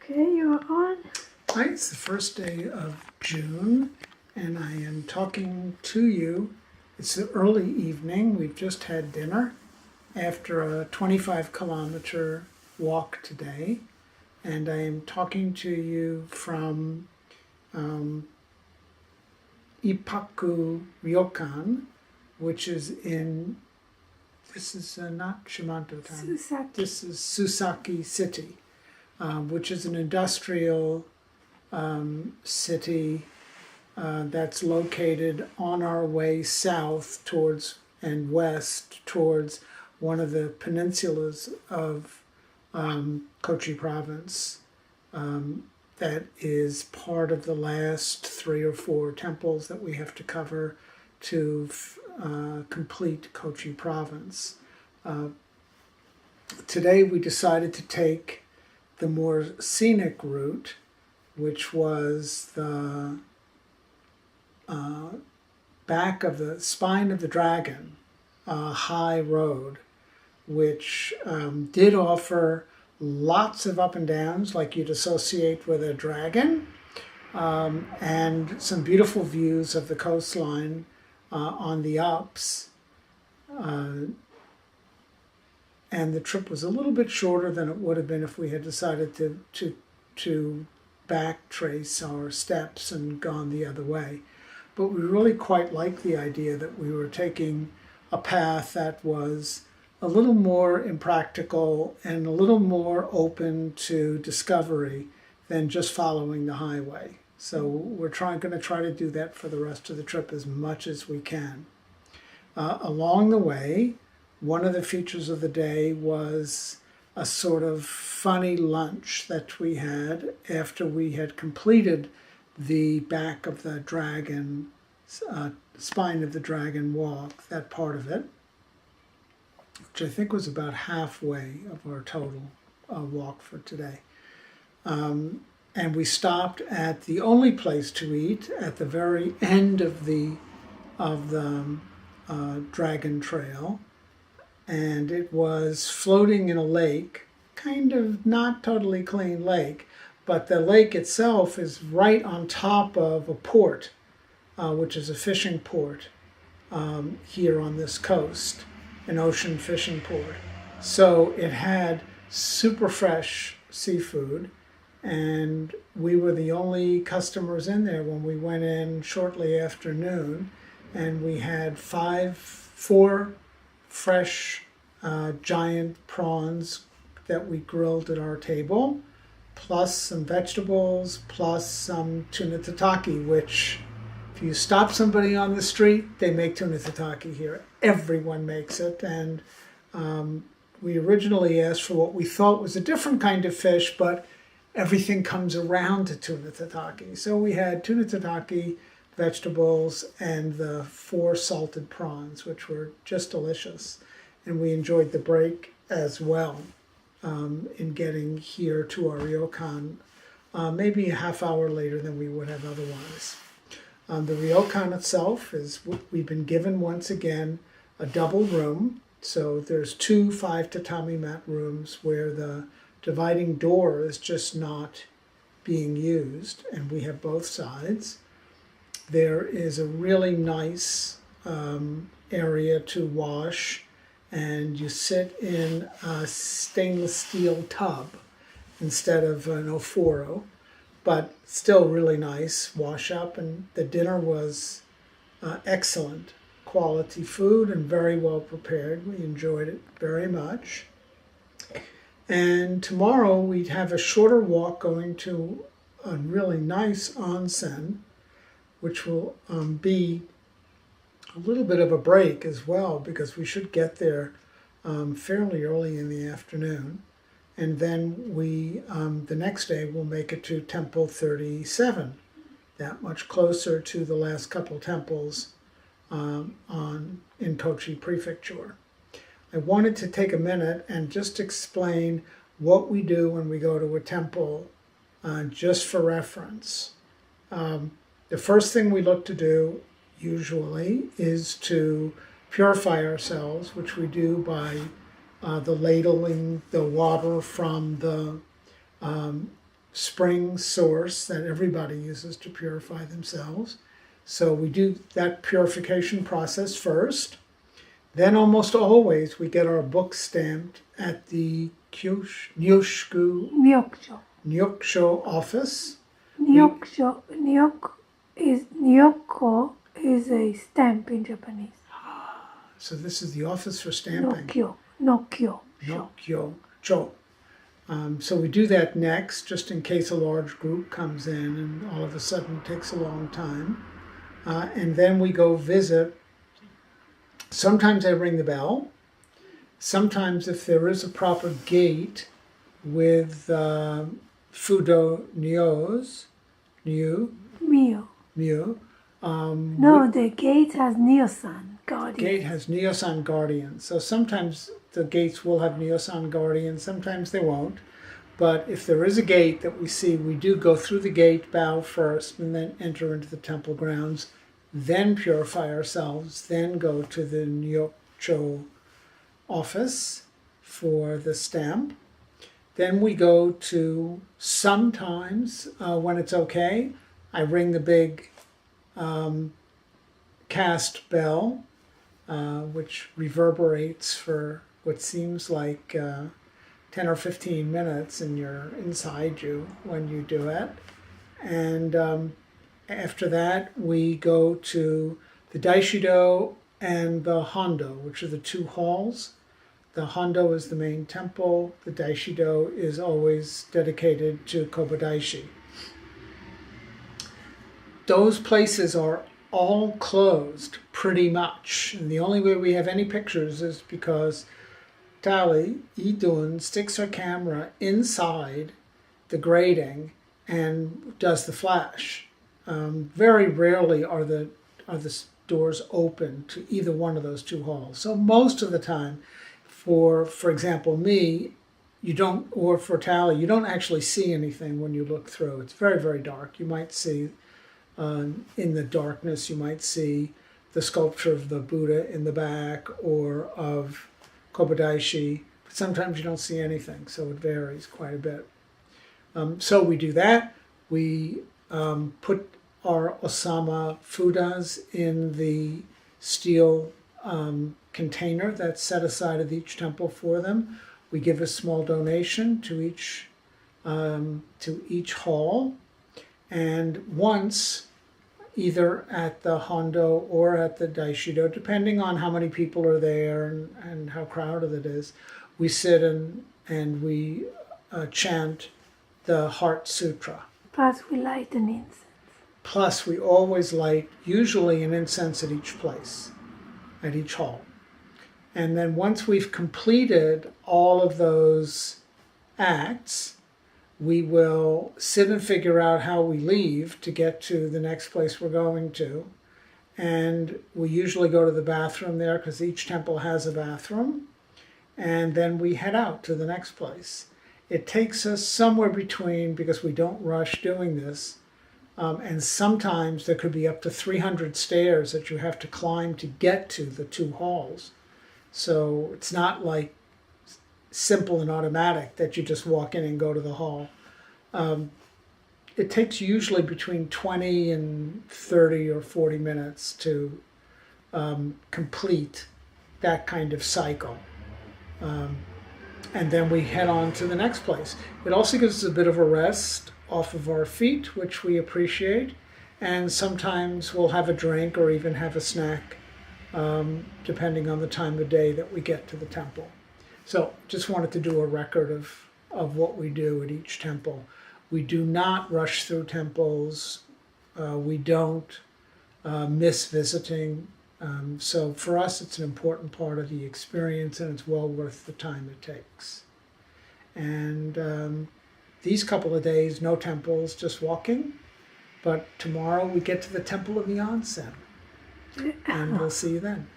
Okay, you're on. Hi, it's the first day of June, and I am talking to you. It's the early evening. We've just had dinner after a 25-kilometer walk today, and I am talking to you from Ippaku Ryokan, which is this is not Shimanto town. Susaki. This is Susaki City, which is an industrial city that's located on our way south towards and west towards one of the peninsulas of Kochi province. That is part of the last 3 or 4 temples that we have to cover to complete Kochi province. Today we decided to take the more scenic route, which was the back of the spine of the dragon, high road, which did offer lots of up and downs like you'd associate with a dragon, and some beautiful views of the coastline on the ups. And the trip was a little bit shorter than it would have been if we had decided to back trace our steps and gone the other way. But we really quite liked the idea that we were taking a path that was a little more impractical and a little more open to discovery than just following the highway. So we're going to try to do that for the rest of the trip as much as we can. Along the way, one of the features of the day was a sort of funny lunch that we had after we had completed the back of the dragon, spine of the dragon walk, that part of it, which I think was about halfway of our total walk for today. And we stopped at the only place to eat at the very end of the dragon trail. And it was floating in a lake, kind of not totally clean lake, but the lake itself is right on top of a port, which is a fishing port here on this coast, an ocean fishing port. So it had super fresh seafood, and we were the only customers in there when we went in shortly after noon, and we had 4 fresh giant prawns that we grilled at our table, plus some vegetables, plus some tuna tataki, which if you stop somebody on the street, they make tuna tataki here. Everyone makes it, and we originally asked for what we thought was a different kind of fish, but everything comes around to tuna tataki. So we had tuna tataki, vegetables, and the 4 salted prawns, which were just delicious. And we enjoyed the break as well in getting here to our ryokan, maybe a half hour later than we would have otherwise. The ryokan itself is, we've been given once again a double room. So there's 2 5-tatami mat rooms where the dividing door is just not being used, and we have both sides. There is a really nice area to wash, and you sit in a stainless steel tub instead of an Oforo, but still really nice wash up. And the dinner was excellent quality food and very well prepared. We enjoyed it very much. And tomorrow we'd have a shorter walk going to a really nice onsen, which will be a little bit of a break as well, because we should get there fairly early in the afternoon. And then we, the next day, we'll make it to Temple 37, that much closer to the last couple temples in Kochi Prefecture. I wanted to take a minute and just explain what we do when we go to a temple, just for reference. The first thing we look to do usually is to purify ourselves, which we do by the ladling the water from the spring source that everybody uses to purify themselves. So we do that purification process first. Then almost always we get our books stamped at the Nyokusho. Nyokusho office. Nyoko is a stamp in Japanese. So this is the office for stamping. Nokyo. Nokyo-cho. So we do that next, just in case a large group comes in and all of a sudden takes a long time. And then we go visit. Sometimes I ring the bell. Sometimes if there is a proper gate with Fudo Mio. No, the gate has Neo-san, guardian. Gate has Neo-san guardian. So sometimes the gates will have Neo-san guardian, sometimes they won't. But if there is a gate that we see, we do go through the gate, bow first, and then enter into the temple grounds, then purify ourselves, then go to the Nyocho office for the stamp. Then we go to, sometimes when it's okay, I ring the big cast bell, which reverberates for what seems like 10 or 15 minutes, and you're inside you when you do it. And after that, we go to the Daishido and the Hondo, which are the two halls. The Hondo is the main temple. The Daishido is always dedicated to Kobodaishi. Those places are all closed pretty much. And the only way we have any pictures is because Tali, Idun, sticks her camera inside the grating and does the flash. Very rarely are the doors open to either one of those two halls. So most of the time, for example, me, you don't, or for Tali, you don't actually see anything when you look through. It's very, very dark. You might see, in the darkness, you might see the sculpture of the Buddha in the back or of Kobodaishi, but sometimes you don't see anything, so it varies quite a bit. So we do that. We put our Osama Fudas in the steel container that's set aside at each temple for them. We give a small donation to each hall, and once, either at the Hondo or at the Daishido, depending on how many people are there and how crowded it is, we sit and we chant the Heart Sutra. Plus we light an incense. Plus we always light, usually an incense at each place, at each hall. And then once we've completed all of those acts, we will sit and figure out how we leave to get to the next place we're going to. And we usually go to the bathroom there because each temple has a bathroom. And then we head out to the next place. It takes us somewhere between, because we don't rush doing this, and sometimes there could be up to 300 stairs that you have to climb to get to the two halls. So it's not like simple and automatic that you just walk in and go to the hall. It takes usually between 20 and 30 or 40 minutes to complete that kind of cycle. And then we head on to the next place. It also gives us a bit of a rest off of our feet, which we appreciate. And sometimes we'll have a drink or even have a snack, depending on the time of day that we get to the temple. So just wanted to do a record of what we do at each temple. We do not rush through temples. We don't miss visiting. So for us, it's an important part of the experience, and it's well worth the time it takes. And these couple of days, no temples, just walking. But tomorrow we get to the Temple of the Onsen, and we'll see you then.